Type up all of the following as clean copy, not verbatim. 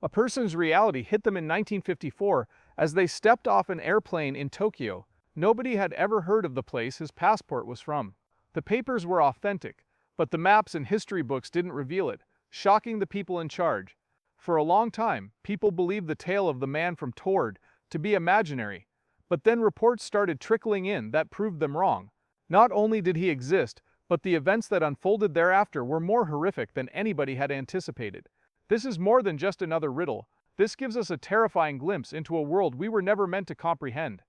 A person's reality hit them in 1954 as they stepped off an airplane in Tokyo. Nobody had ever heard of the place his passport was from. The papers were authentic, but the maps and history books didn't reveal it, shocking the people in charge. For a long time, people believed the tale of the man from Taured to be imaginary, but then reports started trickling in that proved them wrong. Not only did he exist, but the events that unfolded thereafter were more horrific than anybody had anticipated. This is more than just another riddle. This gives us a terrifying glimpse into a world we were never meant to comprehend.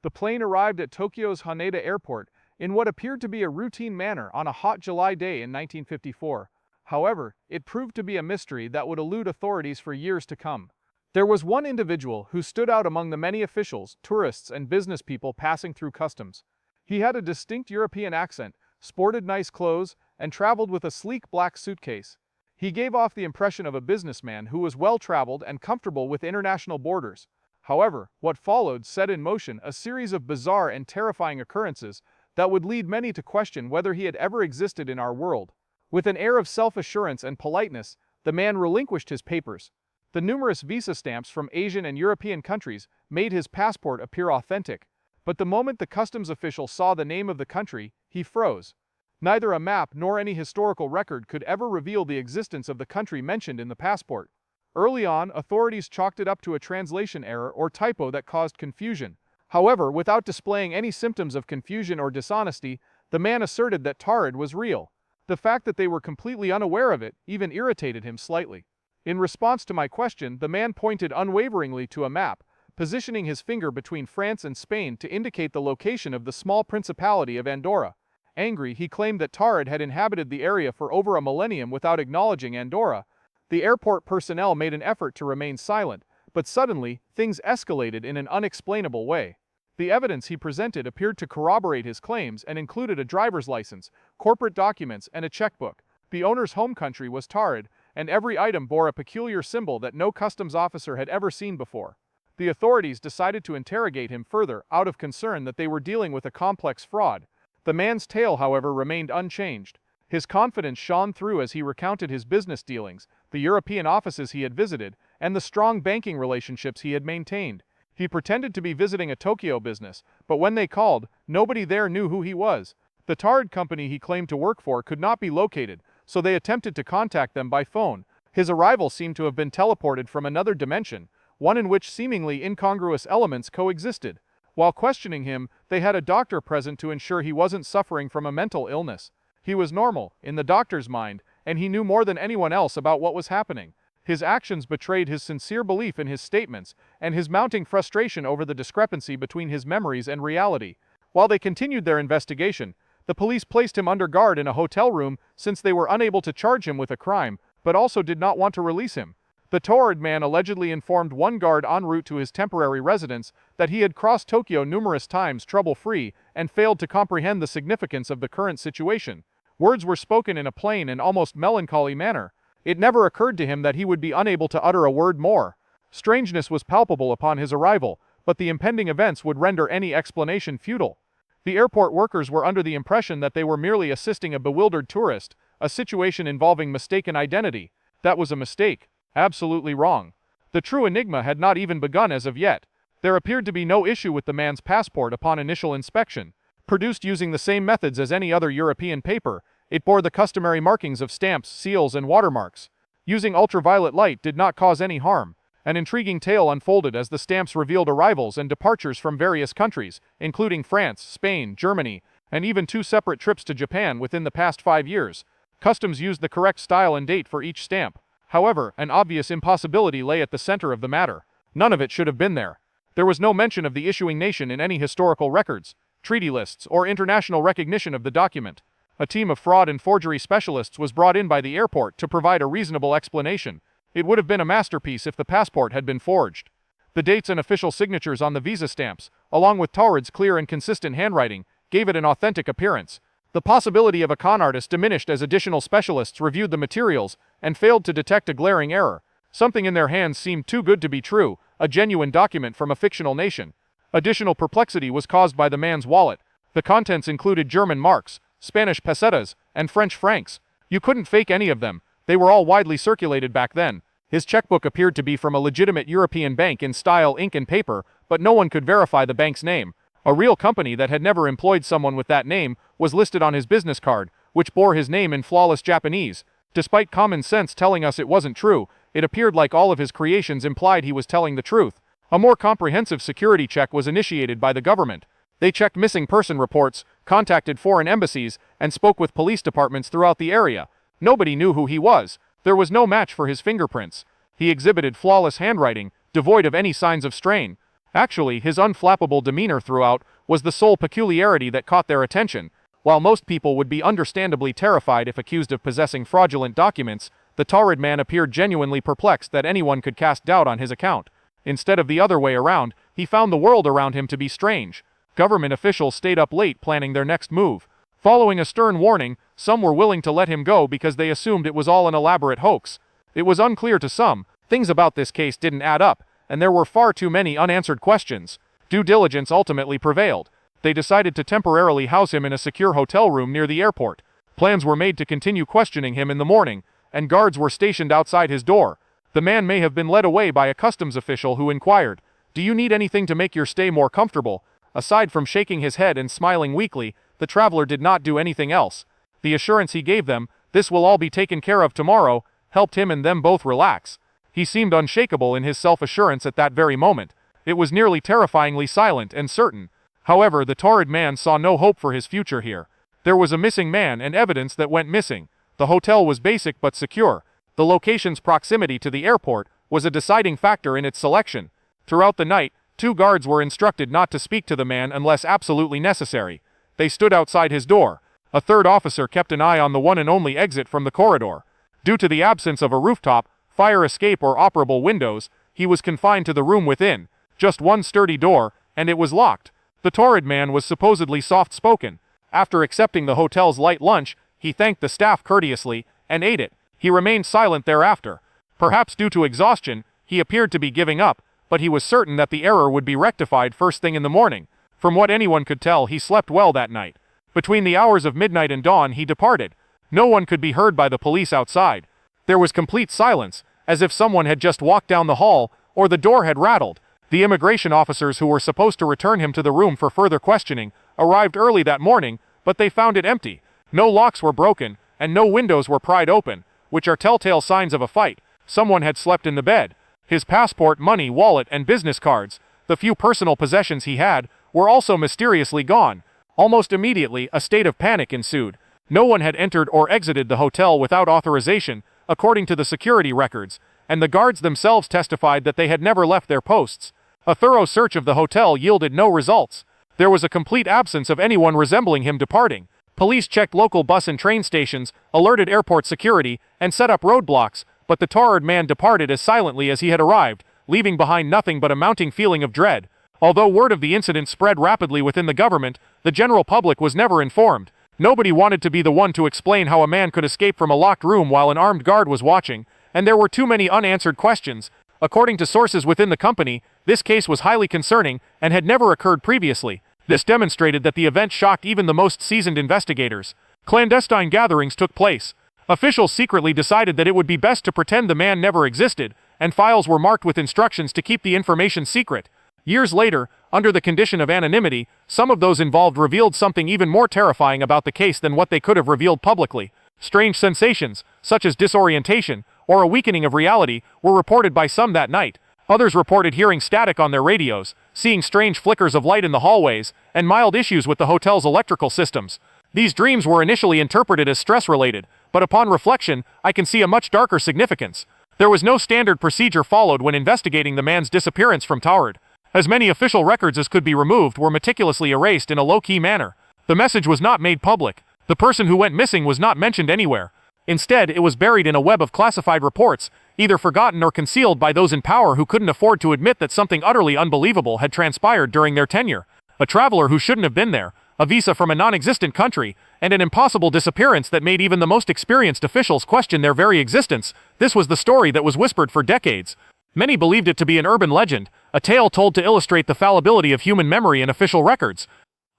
The plane arrived at Tokyo's Haneda Airport in what appeared to be a routine manner on a hot July day in 1954. However, it proved to be a mystery that would elude authorities for years to come. There was one individual who stood out among the many officials, tourists, and business people passing through customs. He had a distinct European accent, sported nice clothes, and traveled with a sleek black suitcase. He gave off the impression of a businessman who was well-traveled and comfortable with international borders. However, what followed set in motion a series of bizarre and terrifying occurrences that would lead many to question whether he had ever existed in our world. With an air of self-assurance and politeness, the man relinquished his papers. The numerous visa stamps from Asian and European countries made his passport appear authentic, but the moment the customs official saw the name of the country, he froze. Neither a map nor any historical record could ever reveal the existence of the country mentioned in the passport. Early on, authorities chalked it up to a translation error or typo that caused confusion. However, without displaying any symptoms of confusion or dishonesty, the man asserted that Taured was real. The fact that they were completely unaware of it even irritated him slightly. In response to my question, the man pointed unwaveringly to a map, positioning his finger between France and Spain to indicate the location of the small principality of Andorra. Angry, he claimed that Taured had inhabited the area for over a millennium without acknowledging Andorra. The airport personnel made an effort to remain silent, but suddenly, things escalated in an unexplainable way. The evidence he presented appeared to corroborate his claims and included a driver's license, corporate documents, and a checkbook. The owner's home country was Taured, and every item bore a peculiar symbol that no customs officer had ever seen before. The authorities decided to interrogate him further out of concern that they were dealing with a complex fraud. The man's tale, however, remained unchanged. His confidence shone through as he recounted his business dealings, the European offices he had visited, and the strong banking relationships he had maintained. He pretended to be visiting a Tokyo business, but when they called, nobody there knew who he was. The Taured company he claimed to work for could not be located, so they attempted to contact them by phone. His arrival seemed to have been teleported from another dimension, one in which seemingly incongruous elements coexisted. While questioning him, they had a doctor present to ensure he wasn't suffering from a mental illness. He was normal, in the doctor's mind, and he knew more than anyone else about what was happening. His actions betrayed his sincere belief in his statements, and his mounting frustration over the discrepancy between his memories and reality. While they continued their investigation, the police placed him under guard in a hotel room since they were unable to charge him with a crime, but also did not want to release him. The Taured man allegedly informed one guard en route to his temporary residence that he had crossed Tokyo numerous times trouble-free and failed to comprehend the significance of the current situation. Words were spoken in a plain and almost melancholy manner. It never occurred to him that he would be unable to utter a word more. Strangeness was palpable upon his arrival, but the impending events would render any explanation futile. The airport workers were under the impression that they were merely assisting a bewildered tourist, a situation involving mistaken identity. That was a mistake. Absolutely wrong. The true enigma had not even begun as of yet. There appeared to be no issue with the man's passport upon initial inspection. Produced using the same methods as any other European paper, it bore the customary markings of stamps, seals, and watermarks. Using ultraviolet light did not cause any harm. An intriguing tale unfolded as the stamps revealed arrivals and departures from various countries, including France, Spain, Germany, and even 2 separate trips to Japan within the past 5 years. Customs used the correct style and date for each stamp. However, an obvious impossibility lay at the center of the matter. None of it should have been there. There was no mention of the issuing nation in any historical records, treaty lists, or international recognition of the document. A team of fraud and forgery specialists was brought in by the airport to provide a reasonable explanation. It would have been a masterpiece if the passport had been forged. The dates and official signatures on the visa stamps, along with Taured's clear and consistent handwriting, gave it an authentic appearance. The possibility of a con artist diminished as additional specialists reviewed the materials and failed to detect a glaring error. Something in their hands seemed too good to be true, a genuine document from a fictional nation. Additional perplexity was caused by the man's wallet. The contents included German marks, Spanish pesetas, and French francs. You couldn't fake any of them. They were all widely circulated back then. His checkbook appeared to be from a legitimate European bank in style, ink and paper, but no one could verify the bank's name. A real company that had never employed someone with that name was listed on his business card, which bore his name in flawless Japanese. Despite common sense telling us it wasn't true, it appeared like all of his creations implied he was telling the truth. A more comprehensive security check was initiated by the government. They checked missing person reports, contacted foreign embassies, and spoke with police departments throughout the area. Nobody knew who he was. There was no match for his fingerprints. He exhibited flawless handwriting, devoid of any signs of strain. Actually, his unflappable demeanor throughout was the sole peculiarity that caught their attention. While most people would be understandably terrified if accused of possessing fraudulent documents, the Taured man appeared genuinely perplexed that anyone could cast doubt on his account. Instead of the other way around, he found the world around him to be strange. Government officials stayed up late planning their next move. Following a stern warning, some were willing to let him go because they assumed it was all an elaborate hoax. It was unclear to some. Things about this case didn't add up, and there were far too many unanswered questions. Due diligence ultimately prevailed. They decided to temporarily house him in a secure hotel room near the airport. Plans were made to continue questioning him in the morning, and guards were stationed outside his door. The man may have been led away by a customs official who inquired, "Do you need anything to make your stay more comfortable?" Aside from shaking his head and smiling weakly, the traveler did not do anything else. The assurance he gave them, "This will all be taken care of tomorrow," helped him and them both relax. He seemed unshakable in his self-assurance at that very moment. It was nearly terrifyingly silent and certain. However, the Taured man saw no hope for his future here. There was a missing man and evidence that went missing. The hotel was basic but secure. The location's proximity to the airport was a deciding factor in its selection. Throughout the night, 2 guards were instructed not to speak to the man unless absolutely necessary. They stood outside his door. A 3rd officer kept an eye on the one and only exit from the corridor. Due to the absence of a rooftop, fire escape or operable windows, he was confined to the room within. Just one sturdy door, and it was locked. The Taured man was supposedly soft-spoken. After accepting the hotel's light lunch, he thanked the staff courteously and ate it. He remained silent thereafter. Perhaps due to exhaustion, he appeared to be giving up, but he was certain that the error would be rectified first thing in the morning. From what anyone could tell, he slept well that night. Between the hours of midnight and dawn, he departed. No one could be heard by the police outside. There was complete silence, as if someone had just walked down the hall, or the door had rattled. The immigration officers who were supposed to return him to the room for further questioning arrived early that morning, but they found it empty. No locks were broken, and no windows were pried open, which are telltale signs of a fight. Someone had slept in the bed. His passport, money, wallet, and business cards, the few personal possessions he had, were also mysteriously gone. Almost immediately, a state of panic ensued. No one had entered or exited the hotel without authorization, according to the security records, and the guards themselves testified that they had never left their posts. A thorough search of the hotel yielded no results. There was a complete absence of anyone resembling him departing. Police checked local bus and train stations, alerted airport security, and set up roadblocks, but the Taured man departed as silently as he had arrived, leaving behind nothing but a mounting feeling of dread. Although word of the incident spread rapidly within the government, the general public was never informed. Nobody wanted to be the one to explain how a man could escape from a locked room while an armed guard was watching, and there were too many unanswered questions. According to sources within the company, this case was highly concerning and had never occurred previously. This demonstrated that the event shocked even the most seasoned investigators. Clandestine gatherings took place. Officials secretly decided that it would be best to pretend the man never existed, and files were marked with instructions to keep the information secret. Years later, under the condition of anonymity, some of those involved revealed something even more terrifying about the case than what they could have revealed publicly. Strange sensations, such as disorientation, or a weakening of reality, were reported by some that night. Others reported hearing static on their radios, seeing strange flickers of light in the hallways, and mild issues with the hotel's electrical systems. These dreams were initially interpreted as stress-related, but upon reflection, I can see a much darker significance. There was no standard procedure followed when investigating the man's disappearance from Taured. As many official records as could be removed were meticulously erased in a low-key manner. The message was not made public. The person who went missing was not mentioned anywhere. Instead, it was buried in a web of classified reports, either forgotten or concealed by those in power who couldn't afford to admit that something utterly unbelievable had transpired during their tenure. A traveler who shouldn't have been there, a visa from a non-existent country, and an impossible disappearance that made even the most experienced officials question their very existence. This was the story that was whispered for decades. Many believed it to be an urban legend, a tale told to illustrate the fallibility of human memory and official records.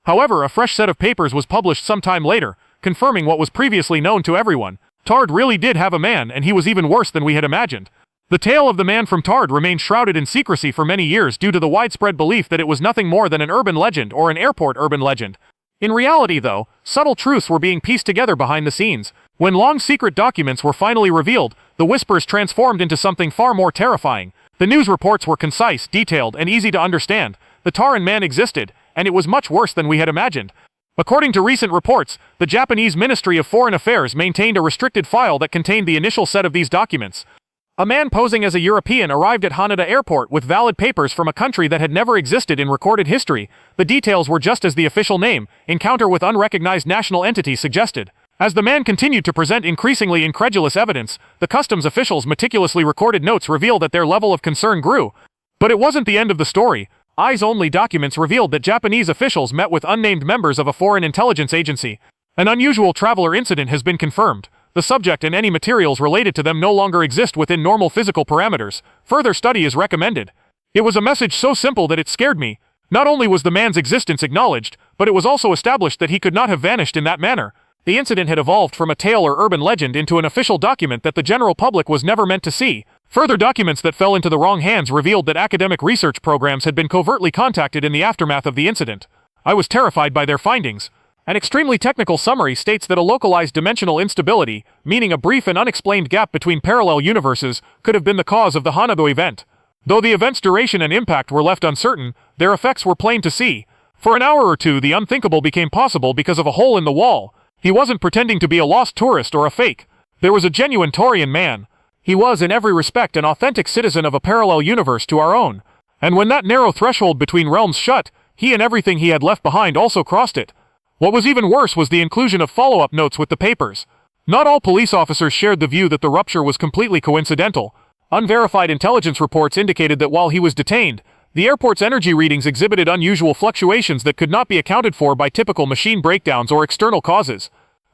However, a fresh set of papers was published sometime later, confirming what was previously known to everyone. Taured really did have a man, and he was even worse than we had imagined. The tale of the man from Taured remained shrouded in secrecy for many years due to the widespread belief that it was nothing more than an urban legend or an airport urban legend. In reality, though, subtle truths were being pieced together behind the scenes. When long secret documents were finally revealed, the whispers transformed into something far more terrifying. The news reports were concise, detailed, and easy to understand. The Taured man existed, and it was much worse than we had imagined. According to recent reports, the Japanese Ministry of Foreign Affairs maintained a restricted file that contained the initial set of these documents. A man posing as a European arrived at Haneda Airport with valid papers from a country that had never existed in recorded history. The details were just as the official name, encounter with unrecognized national entity, suggested. As the man continued to present increasingly incredulous evidence, the customs officials' meticulously recorded notes revealed that their level of concern grew. But it wasn't the end of the story. Eyes-only documents revealed that Japanese officials met with unnamed members of a foreign intelligence agency. An unusual traveler incident has been confirmed. The subject and any materials related to them no longer exist within normal physical parameters. Further study is recommended. It was a message so simple that it scared me. Not only was the man's existence acknowledged, but it was also established that he could not have vanished in that manner. The incident had evolved from a tale or urban legend into an official document that the general public was never meant to see. Further documents that fell into the wrong hands revealed that academic research programs had been covertly contacted in the aftermath of the incident. I was terrified by their findings. An extremely technical summary states that a localized dimensional instability, meaning a brief and unexplained gap between parallel universes, could have been the cause of the Haneda event. Though the event's duration and impact were left uncertain, their effects were plain to see. For an hour or two, the unthinkable became possible because of a hole in the wall. He wasn't pretending to be a lost tourist or a fake. There was a genuine Taurian man. He was, in every respect, an authentic citizen of a parallel universe to our own. And when that narrow threshold between realms shut, he and everything he had left behind also crossed it. What was even worse was the inclusion of follow-up notes with the papers. Not all police officers shared the view that the rupture was completely coincidental. Unverified intelligence reports indicated that while he was detained, the airport's energy readings exhibited unusual fluctuations that could not be accounted for by typical machine breakdowns or external causes.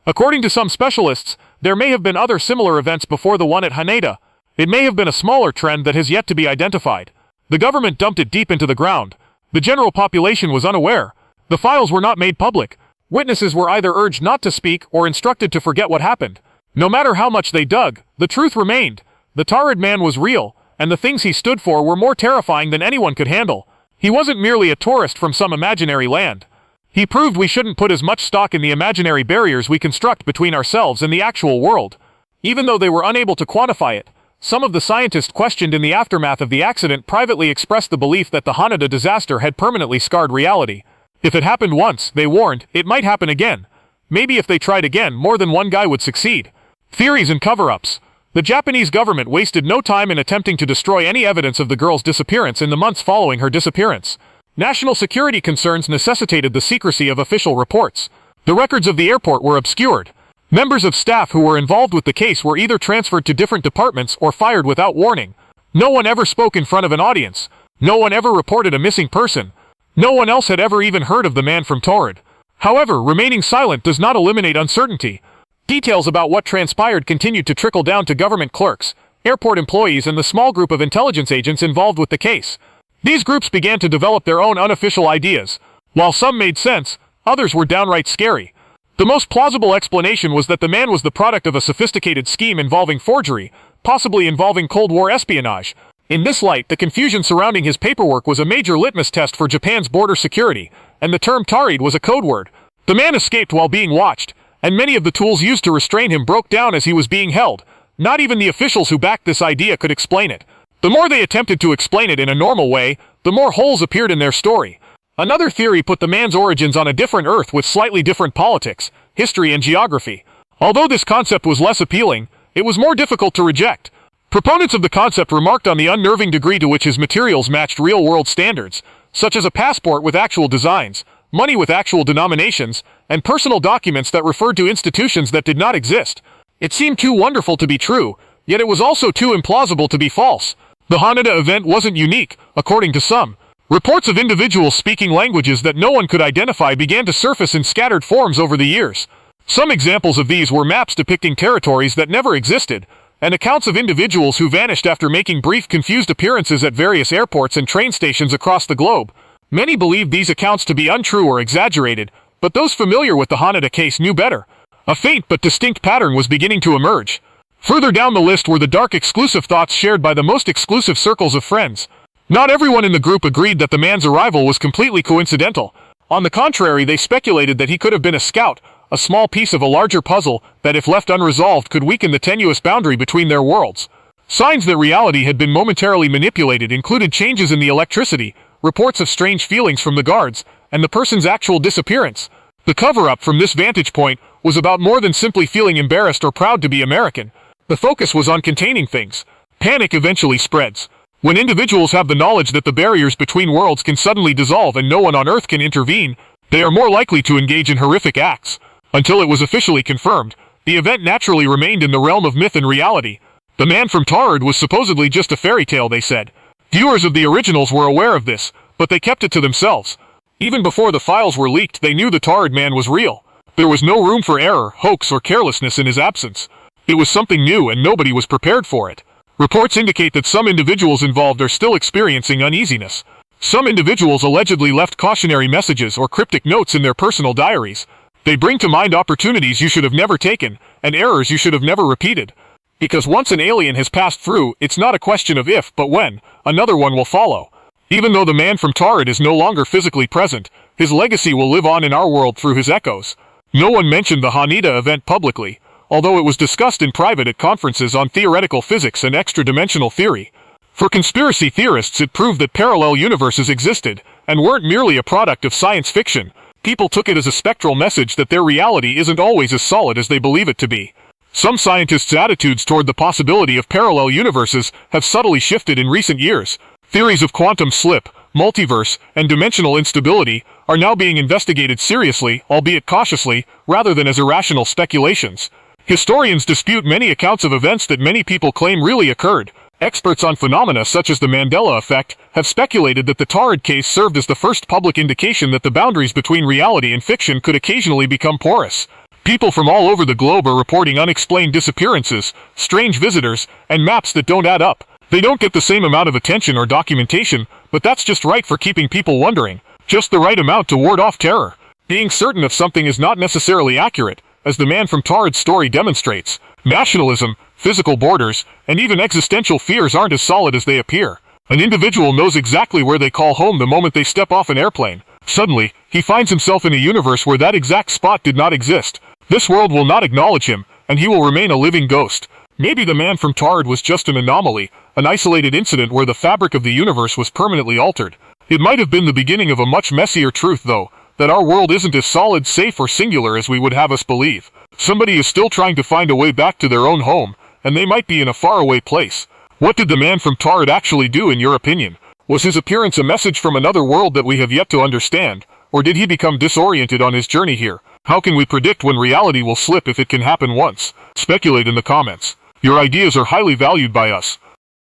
According to some specialists, there may have been other similar events before the one at Haneda. It may have been a smaller trend that has yet to be identified. The government dumped it deep into the ground. The general population was unaware. The files were not made public. Witnesses were either urged not to speak or instructed to forget what happened. No matter how much they dug, the truth remained. The Taured man was real, and the things he stood for were more terrifying than anyone could handle. He wasn't merely a tourist from some imaginary land. He proved we shouldn't put as much stock in the imaginary barriers we construct between ourselves and the actual world. Even though they were unable to quantify it, some of the scientists questioned in the aftermath of the accident privately expressed the belief that the Haneda disaster had permanently scarred reality. If it happened once, they warned, it might happen again. Maybe if they tried again, more than one guy would succeed. Theories and cover-ups. The Japanese government wasted no time in attempting to destroy any evidence of the girl's disappearance in the months following her disappearance. National security concerns necessitated the secrecy of official reports. The records of the airport were obscured. Members of staff who were involved with the case were either transferred to different departments or fired without warning. No one ever spoke in front of an audience. No one ever reported a missing person. No one else had ever even heard of the man from Taured. However, remaining silent does not eliminate uncertainty. Details about what transpired continued to trickle down to government clerks, airport employees, and the small group of intelligence agents involved with the case. These groups began to develop their own unofficial ideas. While some made sense, others were downright scary. The most plausible explanation was that the man was the product of a sophisticated scheme involving forgery, possibly involving Cold War espionage. In this light, the confusion surrounding his paperwork was a major litmus test for Japan's border security, and the term Taured was a code word. The man escaped while being watched, and many of the tools used to restrain him broke down as he was being held. Not even the officials who backed this idea could explain it. The more they attempted to explain it in a normal way, the more holes appeared in their story. Another theory put the man's origins on a different Earth with slightly different politics, history, and geography. Although this concept was less appealing, it was more difficult to reject. Proponents of the concept remarked on the unnerving degree to which his materials matched real-world standards, such as a passport with actual designs, money with actual denominations, and personal documents that referred to institutions that did not exist. It seemed too wonderful to be true, yet it was also too implausible to be false. The Haneda event wasn't unique, according to some. Reports of individuals speaking languages that no one could identify began to surface in scattered forms over the years. Some examples of these were maps depicting territories that never existed, and accounts of individuals who vanished after making brief, confused appearances at various airports and train stations across the globe. Many believed these accounts to be untrue or exaggerated, but those familiar with the Haneda case knew better. A faint but distinct pattern was beginning to emerge. Further down the list were the dark exclusive thoughts shared by the most exclusive circles of friends. Not everyone in the group agreed that the man's arrival was completely coincidental. On the contrary, they speculated that he could have been a scout, a small piece of a larger puzzle that, if left unresolved, could weaken the tenuous boundary between their worlds. Signs that reality had been momentarily manipulated included changes in the electricity, reports of strange feelings from the guards, and the person's actual disappearance. The cover-up from this vantage point was about more than simply feeling embarrassed or proud to be American. The focus was on containing things. Panic eventually spreads. When individuals have the knowledge that the barriers between worlds can suddenly dissolve and no one on Earth can intervene, they are more likely to engage in horrific acts. Until it was officially confirmed, the event naturally remained in the realm of myth and reality. The man from Taured was supposedly just a fairy tale, they said. Viewers of the originals were aware of this, but they kept it to themselves. Even before the files were leaked, they knew the Taured man was real. There was no room for error, hoax, or carelessness in his absence. It was something new and nobody was prepared for it. Reports indicate that some individuals involved are still experiencing uneasiness. Some individuals allegedly left cautionary messages or cryptic notes in their personal diaries. They bring to mind opportunities you should have never taken, and errors you should have never repeated. Because once an alien has passed through, it's not a question of if, but when, another one will follow. Even though the man from Taured is no longer physically present, his legacy will live on in our world through his echoes. No one mentioned the Haneda event publicly, although it was discussed in private at conferences on theoretical physics and extra-dimensional theory. For conspiracy theorists, it proved that parallel universes existed, and weren't merely a product of science fiction. People took it as a spectral message that their reality isn't always as solid as they believe it to be. Some scientists' attitudes toward the possibility of parallel universes have subtly shifted in recent years. Theories of quantum slip, multiverse, and dimensional instability are now being investigated seriously, albeit cautiously, rather than as irrational speculations. Historians dispute many accounts of events that many people claim really occurred. Experts on phenomena such as the Mandela effect have speculated that the Taured case served as the first public indication that the boundaries between reality and fiction could occasionally become porous. People from all over the globe are reporting unexplained disappearances, strange visitors, and maps that don't add up. They don't get the same amount of attention or documentation, but that's just right for keeping people wondering. Just the right amount to ward off terror. Being certain of something is not necessarily accurate, as the man from Taured's story demonstrates. Nationalism, physical borders, and even existential fears aren't as solid as they appear. An individual knows exactly where they call home the moment they step off an airplane. Suddenly, he finds himself in a universe where that exact spot did not exist. This world will not acknowledge him, and he will remain a living ghost. Maybe the man from Taured was just an anomaly, an isolated incident where the fabric of the universe was permanently altered. It might have been the beginning of a much messier truth, though, that our world isn't as solid, safe, or singular as we would have us believe. Somebody is still trying to find a way back to their own home, and they might be in a faraway place. What did the man from Taured actually do, in your opinion? Was his appearance a message from another world that we have yet to understand, or did he become disoriented on his journey here? How can we predict when reality will slip if it can happen once? Speculate in the comments. Your ideas are highly valued by us.